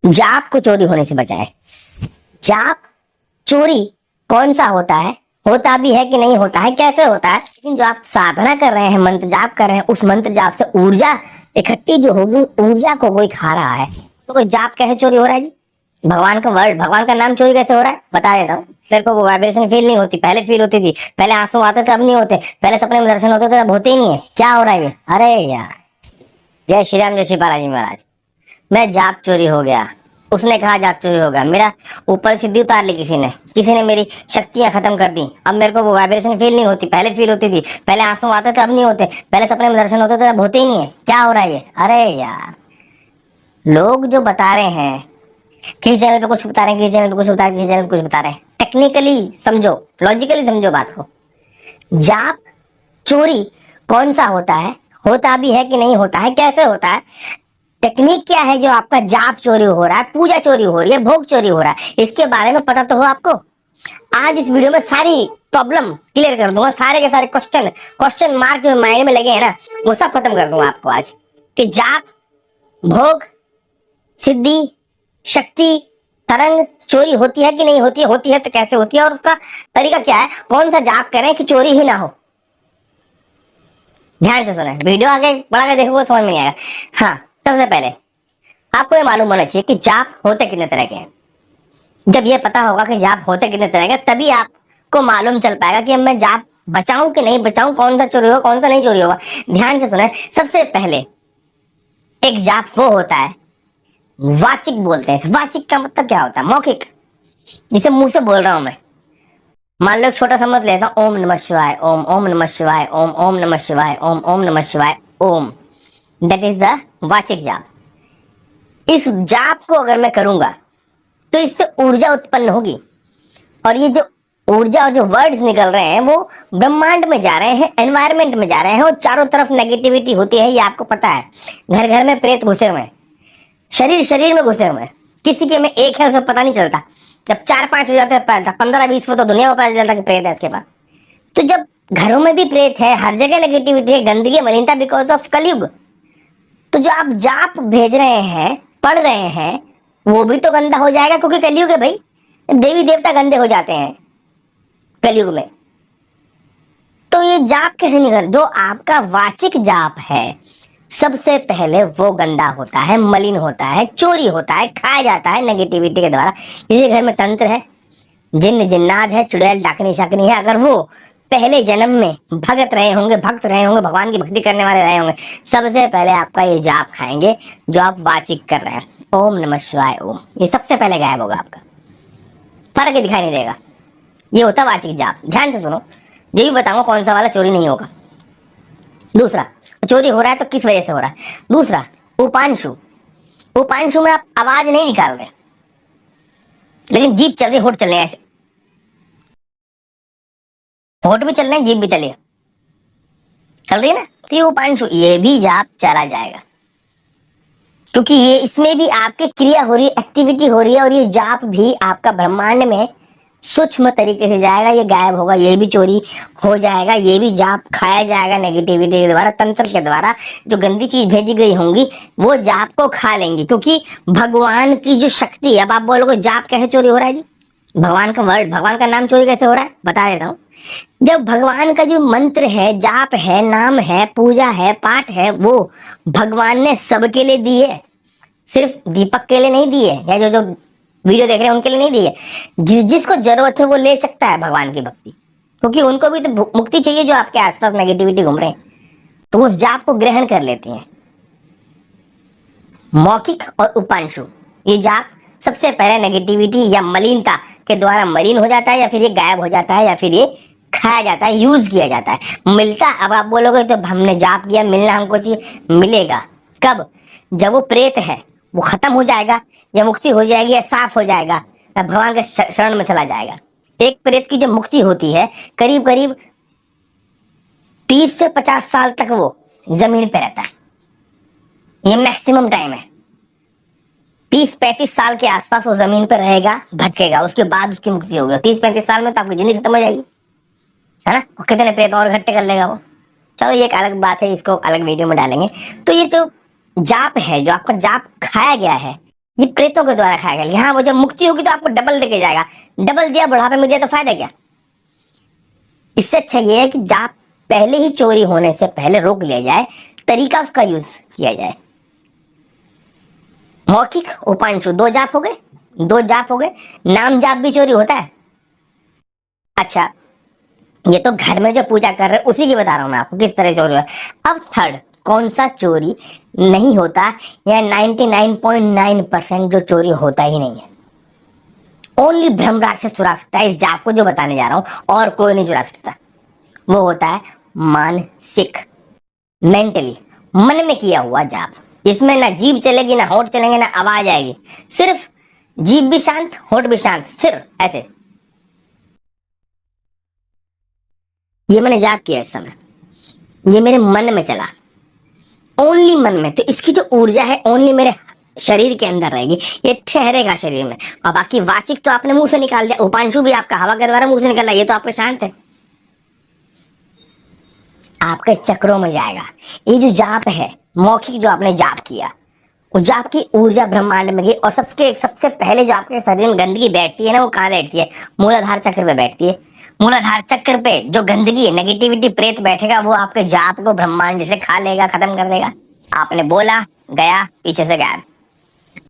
जाप को चोरी होने से बचाए। जाप चोरी कौन सा होता है, होता भी है कि नहीं होता है, कैसे होता है, लेकिन जो आप साधना कर रहे हैं, मंत्र जाप कर रहे हैं, उस मंत्र जाप से ऊर्जा इकट्ठी जो होगी, ऊर्जा को कोई खा रहा है, तो कोई जाप कैसे चोरी हो रहा है जी? भगवान का वर्ड, भगवान का नाम चोरी कैसे हो रहा है, बता देता हूँ। तेरे को वो वाइब्रेशन फील नहीं होती, पहले फील होती थी, पहले आंसू आते थे अब नहीं होते, पहले सपने में दर्शन होते थे अब होते ही नहीं है, क्या हो रहा है ये? अरे यार, जय श्री राम, जय श्री बालाजी महाराज। मैं जाप चोरी हो गया, उसने कहा जाप चोरी हो गया, मेरा ऊपर सिद्धि उतार ली किसी ने मेरी शक्तियां खत्म कर दी, अब मेरे को वो वाइब्रेशन फील नहीं होती, पहले फील होती थी, पहले आंसू आते थे अब नहीं होते, पहले सपने में दर्शन होते थे अब होते ही नहीं है, क्या हो रहा है ये? अरे यार, लोग जो बता रहे हैं, किसी चैनल पे कुछ बता रहे हैं, किसी चैनल पे कुछ बता रहे हैं, किसी चैनल पे कुछ बता रहे हैं, टेक्निकली समझो, लॉजिकली समझो बात को। जाप चोरी कौन सा होता है, होता भी है कि नहीं होता है, कैसे होता है, टेक्निक क्या है जो आपका जाप चोरी हो रहा है, पूजा चोरी हो रही है, भोग चोरी हो रहा है, इसके बारे में पता तो हो आपको। आज इस वीडियो में सारी प्रॉब्लम क्लियर कर दूंगा, सारे के सारे क्वेश्चन मार्क जो माइंड में लगे हैं ना, वो सब खत्म कर दूंगा आपको आज, कि जाप, भोग, सिद्धि, शक्ति, तरंग चोरी होती है कि नहीं होती है तो कैसे होती है, और उसका तरीका क्या है, कौन सा जाप करें कि चोरी ही ना हो। ध्यान से सुने, वीडियो आगे बढ़ा के देखोगे समझ में आएगा। हाँ, सबसे पहले आपको ये मालूम होना चाहिए कि जाप होते कितने तरह के हैं। जब ये पता होगा कि जाप होते कितने तरह के, तभी आपको मालूम चल पाएगा कि अब मैं जाप बचाऊं कि नहीं बचाऊं, कौन सा चोरी होगा कौन सा नहीं चोरी होगा। ध्यान से सुने, सबसे पहले एक जाप वो होता है, वाचिक बोलते हैं। वाचिक का मतलब क्या होता है? मौखिक, जिसे मुंह से बोल रहा हूं मैं। मान लो एक छोटा सा मत लेता, ओम नमः शिवाय, ओम ओम नमः शिवाय, ओम ओम नमः शिवाय, ओम ओम नमः शिवाय, ओम। दैट इज द वाचिक जाप। इस जाप को अगर मैं करूंगा तो इससे ऊर्जा उत्पन्न होगी, और ये जो ऊर्जा और जो वर्ड्स निकल रहे हैं वो ब्रह्मांड में जा रहे हैं, एनवायरमेंट में जा रहे हैं, और चारों तरफ नेगेटिविटी होती है, ये आपको पता है। घर घर में प्रेत घुसे हुए हैं, शरीर शरीर में घुसे हुए हैं, किसी के में एक है उसे पता नहीं चलता, जब 4-5 हो जाते हैं, 15-20 में तो दुनिया को पता चलता कि प्रेत है इसके पास। तो जब घरों में भी प्रेत है, हर जगह नेगेटिविटी है, गंदगी, मलिनता, बिकॉज ऑफ कलयुग, तो जो आप जाप भेज रहे हैं, पढ़ रहे हैं, वो भी तो गंदा हो जाएगा, क्योंकि कलयुग है भाई, देवी देवता गंदे हो जाते हैं कलयुग में। तो ये जाप कैसे नहीं कर, जो आपका वाचिक जाप है सबसे पहले वो गंदा होता है, मलिन होता है, चोरी होता है, खाया जाता है नेगेटिविटी के द्वारा। किसी घर में तंत्र है, जिन्न जिन्नात है, चुड़ैल डाकनी शाकनी है, अगर वो पहले जन्म में भगत रहे होंगे, भक्त रहे होंगे, भगवान की भक्ति करने वाले रहे होंगे, सबसे पहले आपका ये जाप खाएंगे जो आप वाचिक कर रहे हैं, ओम नमः शिवाय ओम, ये सबसे पहले गायब होगा आपका, फर्क ही दिखाई नहीं देगा। ये होता वाचिक जाप। ध्यान से सुनो, ये भी बताऊंगा कौन सा वाला चोरी नहीं होगा। दूसरा, चोरी हो रहा है तो किस वजह से हो रहा है। दूसरा, उपांशु। उपांशु में आप आवाज नहीं निकाल रहे, लेकिन जीभ चल रही, होठ चल रहे हैं, ऐसे होठ भी चल रहे हैं, जीभ भी चल रही है ना, तो ये उपांशु, ये भी जाप चला जाएगा, क्योंकि ये इसमें भी आपकी क्रिया हो रही है, एक्टिविटी हो रही है, और ये जाप भी आपका ब्रह्मांड में सूक्ष्म तरीके से जाएगा, ये गायब होगा, ये भी चोरी हो जाएगा, ये भी जाप खाया जाएगा नेगेटिविटी के द्वारा, तंत्र के द्वारा। जो गंदी चीज भेजी गई होंगी वो जाप को खा लेंगी, क्योंकि भगवान की जो शक्ति है। अब आप बोलोगे जाप कैसे चोरी हो रहा है जी? भगवान का वर्ड, भगवान का नाम चोरी कैसे हो रहा है, बता देता हूँ। जब भगवान का जो मंत्र है, जाप है, नाम है, पूजा है, पाठ है, वो भगवान ने सबके लिए दिए, सिर्फ दीपक के लिए नहीं दिए, या जो जो वीडियो देख रहे हैं उनके लिए नहीं दिए। जिसको जरूरत है वो ले सकता है भगवान की भक्ति, क्योंकि उनको भी तो मुक्ति चाहिए, जो आपके आसपास नेगेटिविटी घूम रहे हैं, तो उस जाप को ग्रहण कर लेते हैं। मौखिक और उपांशु, ये जाप सबसे पहले नेगेटिविटी या मलिनता के द्वारा मलिन हो जाता है, या फिर ये गायब हो जाता है, या फिर ये खाया जाता है, यूज किया जाता है। मिलता, अब आप बोलोगे तो हमने जाप किया, मिलना हमको चाहिए, मिलेगा कब? जब वो प्रेत है वो खत्म हो जाएगा, या मुक्ति हो जाएगी, या साफ हो जाएगा, या भगवान के शरण में चला जाएगा। एक प्रेत की जब मुक्ति होती है, करीब करीब 30 से 50 साल तक वो जमीन पे रहता है, ये मैक्सिमम टाइम है। 30-35 साल के आसपास वो जमीन पर रहेगा, भटकेगा, उसके बाद उसकी मुक्ति होगी। 30-35 साल में तो आपकी जिंदगी खत्म हो जाएगी, है ना। और कितने प्रेत और इकट्ठे कर लेगा वो, चलो ये एक अलग बात है, इसको अलग वीडियो में डालेंगे। तो ये जो जाप है, जो आपका जाप खाया गया है, ये प्रेतों के द्वारा खाया गया। हाँ, वो जब मुक्ति होगी तो आपको डबल देके जाएगा। डबल दिया, बुढ़ापे में दिया तो फायदा क्या। इससे अच्छा ये है कि जाप पहले ही चोरी होने से पहले रोक लिया जाए, तरीका उसका यूज किया जाए। मौखिक उपांशु 2 जाप हो गए, 2 जाप हो गए। नाम जाप भी चोरी होता है। अच्छा, ये तो घर में जो पूजा कर रहे हैं उसी की बता रहा हूं मैं आपको किस तरह चोरी है। अब थर्ड, कौन सा चोरी नहीं होता, या 99.9% जो चोरी होता ही नहीं है। ओनली ब्रह्म राक्षस चुरा सकता है इस जाप को जो बताने जा रहा हूं, और कोई नहीं चुरा सकता। वो होता है मानसिक, मेंटली, मन में किया हुआ जाप। इसमें ना जीभ चलेगी, ना होठ चलेंगे, ना आवाज आएगी। सिर्फ जीभ भी शांत, होठ भी शांत, स्थिर ऐसे। ये मैंने जाप किया इस समय, ये मेरे मन में चला, ओनली मन में। तो इसकी जो ऊर्जा है ओनली मेरे शरीर के अंदर रहेगी, ये ठहरेगा शरीर में। और बाकी वाचिक तो आपने मुंह से निकाल दिया, उपांशु भी आपका हवा के द्वारा मुंह से निकल रहा है, ये तो आपके शांत है, आपके चक्रों में जाएगा। ये जो जाप है मौखिक, जो आपने जाप किया, वो जाप की ऊर्जा ब्रह्मांड में गई। और सबसे पहले जो आपके शरीर में गंदगी बैठती है ना, वो कहाँ बैठती है, मूलाधार चक्र पे बैठती है। मूलाधार चक्र पे जो गंदगी है, नेगेटिविटी, प्रेत बैठेगा, वो आपके जाप को ब्रह्मांड से खा लेगा, खत्म कर देगा। आपने बोला, गया, पीछे से गायब,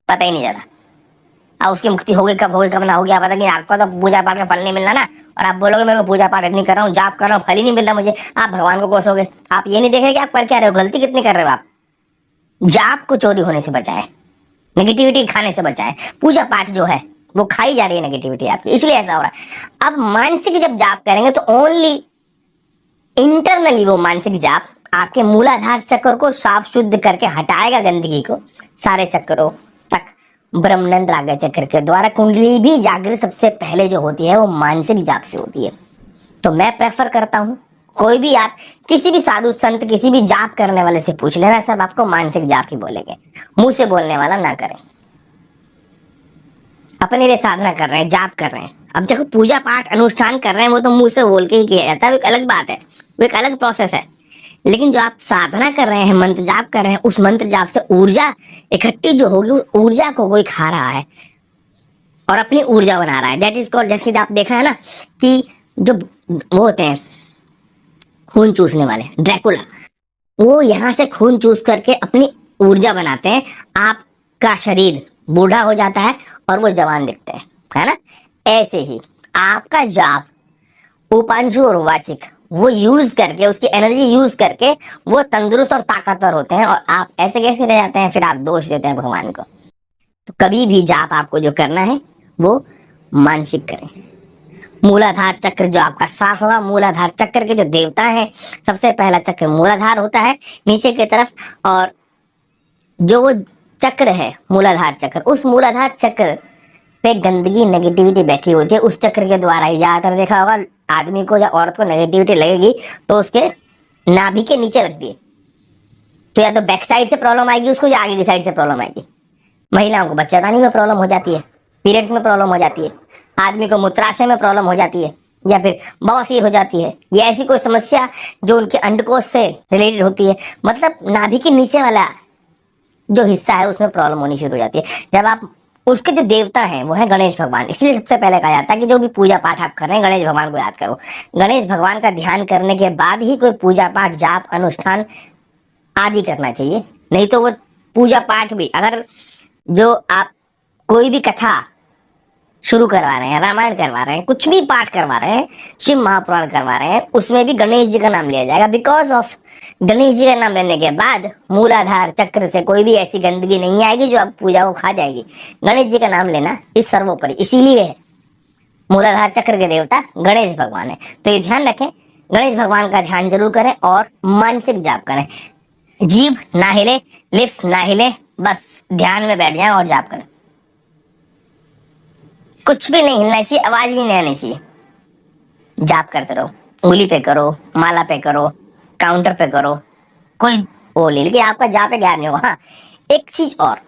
पता ही नहीं चला। अब उसकी मुक्ति होगी कब ना होगी आप पता नहीं। आपको तो पूजा पाठ का फल नहीं मिलना ना, और आप बोलोगे मेरे को पूजा पाठ इतनी कर रहा हूँ, जाप कर रहा हूँ, फल ही नहीं मिल रहा मुझे, आप भगवान को कोसोगे। आप ये नहीं देख रहे कि आप कर क्या रहे हो, गलती कितनी कर रहे हो आप। जाप को चोरी होने से बचाए, नेगेटिविटी खाने से बचाए। पूजा पाठ जो है वो खाई जा रही है नेगेटिविटी आपकी, इसलिए ऐसा हो रहा है। अब मानसिक जब जाप करेंगे तो ओनली इंटरनली वो मानसिक जाप आपके मूलाधार चक्र को साफ शुद्ध करके हटाएगा गंदगी को, सारे चक्रों तक। ब्रह्मनंद रागा चक्र के द्वारा कुंडली भी जागृत सबसे पहले जो होती है वो मानसिक जाप से होती है। तो मैं प्रेफर करता हूं, कोई भी आप किसी भी साधु संत, किसी भी जाप करने वाले से पूछ लेना, सब आपको मानसिक जाप ही बोलेंगे, मुंह से बोलने वाला ना करें। अपने लिए साधना कर रहे हैं, जाप कर रहे हैं। अब देखो पूजा पाठ अनुष्ठान कर रहे हैं, वो तो मुंह से बोल के ही किया जाता है, वो एक अलग बात है, वो एक अलग प्रोसेस है। लेकिन जो आप साधना कर रहे हैं, मंत्र जाप कर रहे हैं, उस मंत्र जाप से ऊर्जा इकट्ठी जो होगी, उस ऊर्जा को कोई खा रहा है और अपनी ऊर्जा बना रहा है। दैट इज कॉल्ड, जैसे आप देखा है ना कि जो वो होते हैं खून चूसने वाले, ड्रैकुला, वो यहाँ से खून चूस करके अपनी ऊर्जा बनाते हैं। आपका शरीर बूढ़ा हो जाता है और वो जवान दिखते हैं, है ना। ऐसे ही आपका जाप उपांशु और वाचिक वो यूज करके, उसकी एनर्जी यूज करके वो तंदुरुस्त और ताकतवर होते हैं, और आप ऐसे कैसे रह जाते हैं, फिर आप दोष देते हैं भगवान को। तो कभी भी जाप आपको जो करना है वो मानसिक करें। मूलाधार चक्र जो आपका साफ होगा, मूलाधार चक्र के जो देवता हैं, सबसे पहला चक्र मूलाधार होता है नीचे की तरफ, और जो वो चक्र है मूलाधार चक्र, उस मूलाधार चक्र पे गंदगी, नेगेटिविटी बैठी होती है। उस चक्र के द्वारा ही ज्यादातर देखा होगा आदमी को या औरत को नेगेटिविटी लगेगी तो उसके नाभि के नीचे लगती है। तो या तो बैक साइड से प्रॉब्लम आएगी उसको, या आगे की साइड से प्रॉब्लम आएगी। महिलाओं को बच्चेदानी में प्रॉब्लम हो जाती है, पीरियड्स में प्रॉब्लम हो जाती है, आदमी को मूत्राशय में प्रॉब्लम हो जाती है, या फिर बवासीर हो जाती है, या ऐसी कोई समस्या जो उनके अंडकोश से रिलेटेड होती है। मतलब नाभि के नीचे वाला जो हिस्सा है उसमें प्रॉब्लम होनी शुरू हो जाती है। जब आप उसके जो देवता हैं वो है गणेश भगवान, इसलिए सबसे पहले कहा जाता है कि जो भी पूजा पाठ आप कर रहे हैं गणेश भगवान को याद करो। गणेश भगवान का ध्यान करने के बाद ही कोई पूजा पाठ, जाप, अनुष्ठान आदि करना चाहिए। नहीं तो वो पूजा पाठ भी, अगर जो आप कोई भी कथा शुरू करवा रहे हैं, रामायण करवा रहे हैं, कुछ भी पाठ करवा रहे हैं, शिव महापुराण करवा रहे हैं, उसमें भी गणेश जी का नाम लिया जाएगा। बिकॉज ऑफ गणेश जी का नाम लेने के बाद मूलाधार चक्र से कोई भी ऐसी गंदगी नहीं आएगी जो आप पूजा को खा जाएगी। गणेश जी का नाम लेना इस सर्वोपरि, इसीलिए है मूलाधार चक्र के देवता गणेश भगवान है। तो ये ध्यान रखें, गणेश भगवान का ध्यान जरूर करें और मानसिक जाप करें। जीभ ना हिले, लिप्स ना हिले, बस ध्यान में बैठ जाएं और जाप करें। कुछ भी नहीं हिलना चाहिए, आवाज भी नहीं आनी चाहिए। जाप करते रहो, उंगली पे करो, माला पे करो, काउंटर पे करो, कोई वो ले लेकिन आपका जाप पे गैप नहीं होगा। हाँ, एक चीज और,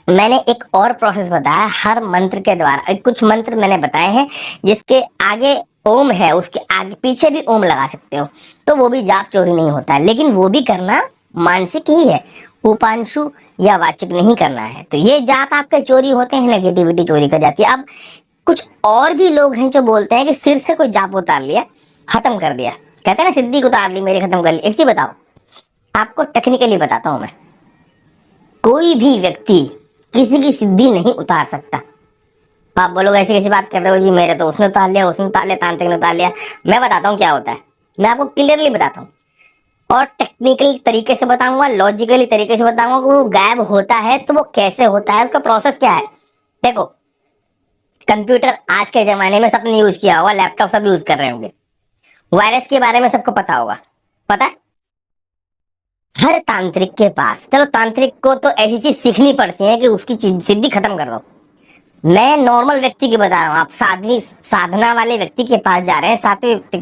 मैंने एक और प्रोसेस बताया हर मंत्र के द्वारा। कुछ मंत्र मैंने बताए हैं जिसके आगे ओम है, उसके आगे पीछे भी ओम लगा सकते हो, तो वो भी जाप चोरी नहीं होता है। लेकिन वो भी करना मानसिक ही है, उपांशु या वाचक नहीं करना है। तो ये जाप आपके चोरी होते हैं, नेगेटिविटी चोरी कर जाती है। अब कुछ और भी लोग हैं जो बोलते हैं कि सिर से कोई जाप उतार लिया, खत्म कर दिया, कहते हैं ना सिद्धि उतार ली मेरी, खत्म कर ली। एक चीज बताओ, आपको टेक्निकली बताता हूं मैं, कोई भी व्यक्ति किसी की सिद्धि नहीं उतार सकता। आप बोलोगे ऐसी कैसी बात कर रहे हो जी, मेरे तो उसने उतार लिया, उसने उतार लिया, तांत्रिक ने उतार लिया। मैं बताता हूँ क्या होता है, मैं आपको क्लियरली बताता हूँ और टेक्निकल तरीके से बताऊंगा, लॉजिकली तरीके से बताऊंगा कि वो गायब होता है तो वो कैसे होता है, उसका प्रोसेस क्या है। देखो, कंप्यूटर आज के जमाने में सबने यूज किया होगा, लैपटॉप सब यूज कर रहे होंगे, वायरस के बारे में सबको पता होगा, पता है हर तांत्रिक के पास। चलो तांत्रिक को तो ऐसी चीज सीखनी पड़ती है कि उसकी सिद्धि खत्म कर दो। मैं नॉर्मल व्यक्ति की बता रहा हूँ, आप साध्वी साधना वाले व्यक्ति के पास जा रहे हैं, सात्विक व्यक्ति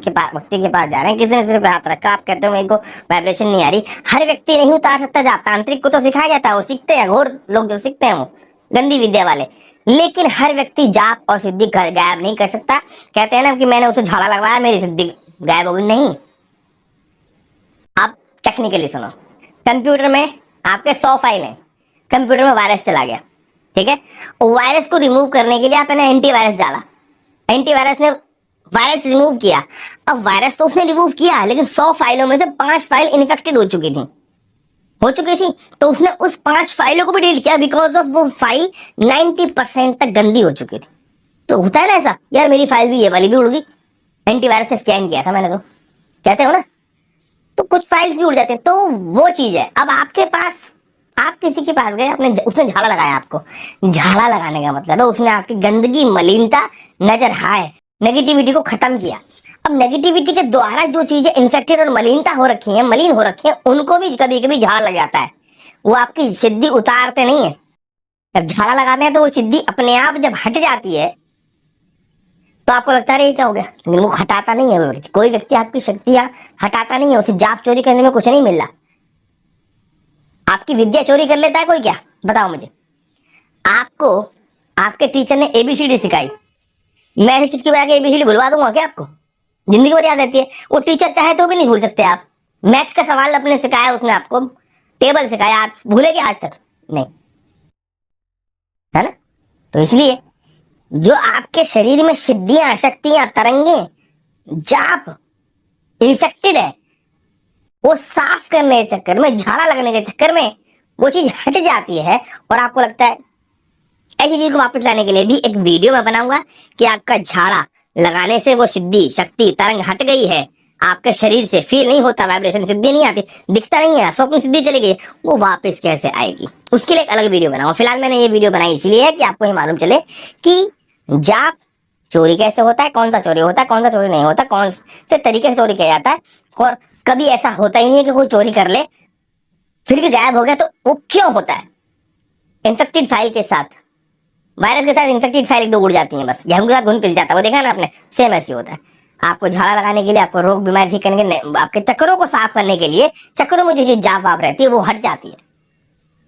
के पास जा रहे हैं, किसी ने सिर पे हाथ रखा, आप कहते हो मेरे को वाइब्रेशन नहीं आ रही। हर व्यक्ति नहीं उतार सकता जाप, तांत्रिक को तो सिखाया जाता है, वो सीखते हैं, घोर लोग जो सीखते हैं वो गंदी विद्या वाले। लेकिन हर व्यक्ति जाप और सिद्धि गायब नहीं कर सकता। कहते हैं ना कि मैंने उसे झाड़ा लगवाया मेरी सिद्धि गायब हो गई, नहीं। आप टेक्निकली सुनो, कंप्यूटर में आपके 100 फाइल हैं, कंप्यूटर में वायरस चला गया, ठीक है, वायरस को रिमूव करने के लिए आपने एंटीवायरस डाला, एंटीवायरस ने वायरस रिमूव किया। अब वायरस तो उसने रिमूव किया, लेकिन 100 फाइलों में से 5 फाइल इन्फेक्टेड हो चुकी थी, तो उसने उस 5 फाइलों को भी डिलीट किया, बिकॉज ऑफ वो फाइल 90% तक गंदी हो चुकी थी। तो होता है ना ऐसा, यार मेरी फाइल भी, ये वाली भी उड़ गई, एंटीवायरस से स्कैन किया था मैंने, तो कहते हो ना, तो कुछ फाइल्स भी उड़ जाते हैं। तो वो चीज है। अब आपके पास, आप किसी के पास गए, आपने उसने झाड़ा लगाया, आपको झाड़ा लगाने का मतलब है उसने आपकी गंदगी, मलिनता, नजर हाय, नेगेटिविटी को खत्म किया। अब नेगेटिविटी के द्वारा जो चीजें इंफेक्टेड और मलिनता हो रखी हैं, मलिन हो रखी हैं, उनको भी कभी कभी झाड़ा लग जाता है। वो आपकी सिद्धि उतारते नहीं है। जब झाड़ा लगाते हैं तो वो सिद्धि अपने आप जब हट जाती है तो आपको लगता है ये क्या हो गया, लेकिन वो हटाता नहीं है। वो व्यक्ति, कोई व्यक्ति आपकी शक्तियां हटाता नहीं है, उसे जाप चोरी करने में कुछ नहीं मिल रहा। आपकी विद्या चोरी कर लेता है कोई क्या, बताओ मुझे। आपको आपके टीचर ने एबीसीडी सिखाई, मैं चुटकी बजा के एबीसीडी भुलवा दूंगा क्या आपको? जिंदगी भर याद रहती है। वो टीचर चाहे तो भी नहीं भूल सकते आप। मैथ्स का सवाल अपने सिखाया उसने आपको, टेबल सिखाया, आप भूलेगे आज तक नहीं, है ना? तो इसलिए जो आपके शरीर में सिद्धियां, शक्तियां, तरंगे, जाप इंफेक्टेड है, वो साफ करने के चक्कर में, झाड़ा लगने के चक्कर में वो चीज हट जाती है। और आपको लगता है ऐसी चीज को वापस लाने के लिए भी एक वीडियो मैं बनाऊंगा कि आपका झाड़ा लगाने से वो सिद्धि, शक्ति, तरंग हट गई है आपके शरीर से, फील नहीं होता, वाइब्रेशन, सिद्धि नहीं आती, दिखता नहीं है, स्वप्न सिद्धि चली गई, वो वापस कैसे आएगी, उसके लिए एक अलग वीडियो बनाऊंगा। फिलहाल मैंने ये वीडियो बनाई इसलिए है कि आपको ये मालूम चले कि जाप चोरी कैसे होता है, कौन सा चोरी होता है, कौन सा चोरी नहीं होता, कौन से तरीके से चोरी किया जाता है, और कभी ऐसा होता ही नहीं है कि कोई चोरी कर ले फिर भी गायब हो गया। तो वो क्यों होता है? इन्फेक्टेड फाइल के साथ, वायरस के साथ इन्फेक्टेड फाइल एक दो उड़ जाती है, बस गेहूं के साथ घुन पिस जाता है, वो देखा ना आपने, सेम ऐसी होता है। आपको झाड़ा लगाने के लिए, आपको रोग बीमारी ठीक करने के लिए, आपके चक्करों को साफ करने के लिए, चक्करों में जो चीज जाप वाप रहती है वो हट जाती है।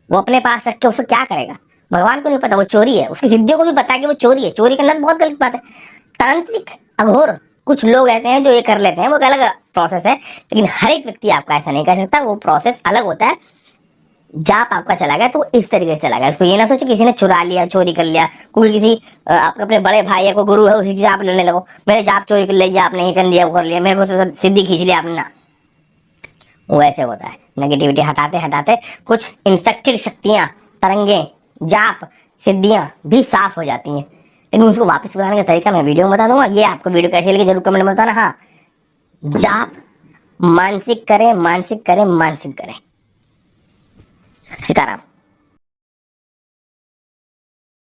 वो अपने पास रख के उसको क्या करेगा भगवान को नहीं पता, वो चोरी है। उसकी सिद्धियों को भी पता है कि वो चोरी है, चोरी करना तो बहुत गलत बात है। तांत्रिक, अघोर, कुछ लोग ऐसे हैं जो ये कर लेते हैं, वो अलग प्रोसेस है, लेकिन हर एक व्यक्ति आपका ऐसा नहीं कर सकता, वो प्रोसेस अलग होता है। जाप आपका चला गया तो इस तरीके से चला गया, उसको ये ना सोचे किसी ने चुरा लिया, चोरी कर लिया, कोई किसी आपके अपने बड़े भाई या कोई गुरु है उसी की जाप लेने लगो, मेरे जाप चोरी कर लिया, जाप नहीं कर लिया, वो कर लिया, मेरे को तो सिद्धि खींच लिया आपने ना। वो ऐसे होता है, नेगेटिविटी हटाते हटाते कुछ इंफेक्टेड शक्तियां, तरंगे, जाप, सिद्धियां भी साफ हो जाती हैं। लेकिन उसको वापस बनाने का तरीका मैं वीडियो में बता दूंगा। ये आपको वीडियो कैसे लगी जरूर कमेंट में बताना। हाँ, जाप मानसिक करें, मानसिक करें, मानसिक करें। सीताराम।